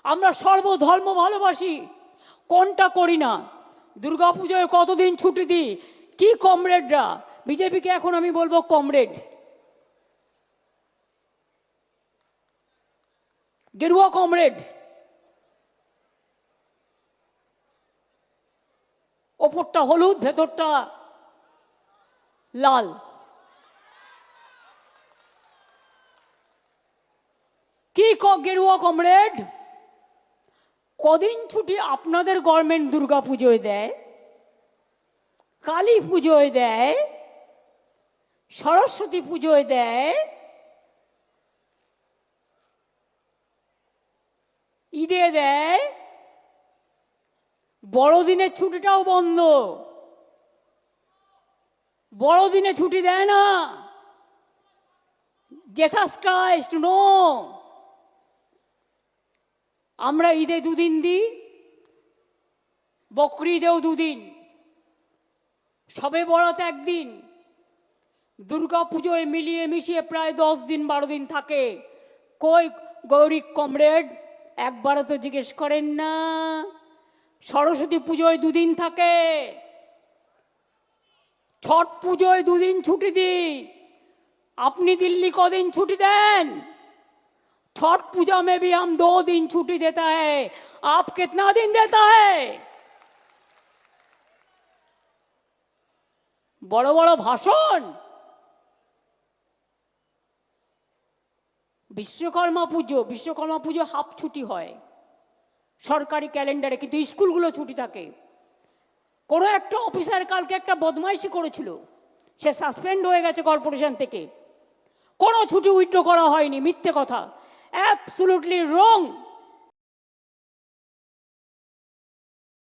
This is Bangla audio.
আমরা সর্বধর্ম ভালোবাসি, কোনটা করি না? দুর্গাপুজোয় কতদিন ছুটি দিই? কি কমরেডরা, বিজেপিকে এখন আমি বলবো কমরেড, গেরুয়া কমরেড, ওপরটা হলুদ ভেতরটা লাল। কি গেরুয়া কমরেড? কদিন ছুটি আপনাদের গভর্নমেন্ট দুর্গা পুজোয় দেয়, কালী পুজোয় দেয়, সরস্বতী পুজোয় দেয়, ঈদে দেয়, বড়দিনের ছুটিটাও বন্ধ। বড়দিনে ছুটি দেয় না। Jesus Christ no. আমরা ঈদে দুদিন দিই, বকরি ঈদেও দুদিন, সবে বরাত একদিন, দুর্গা পুজোয় মিলিয়ে মিশিয়ে প্রায় 10 দিন 12 দিন থাকে। কই গৌরী কমরেড, একবারও তো জিজ্ঞেস করেন না? সরস্বতী পুজোয় দুদিন থাকে, ছট পুজোয় দুদিন ছুটি দিই। আপনি दिल्ली कौन छुट्टी दें? छठ पूजा में भी हम 2 दिन छुट्टी देता है, आप कितना दिन देता है? बड़ो बड़ो भाषण। विश्वकर्मा पुजो हाफ छुट्टी है सरकारी कैलेंडारे, किन्तु स्कूलगुलो छुट्टी थाके। कोनो एकटा अफिसार कालके एकटा बदमाइशी करेछिलो, से सासपेंड हो गेছে कॉर्पोरेशन থেকে, কোনো ছুটি উইথড্র করা হয়নি। মিথ্যে কথা, অ্যাবসলিউটলি রং।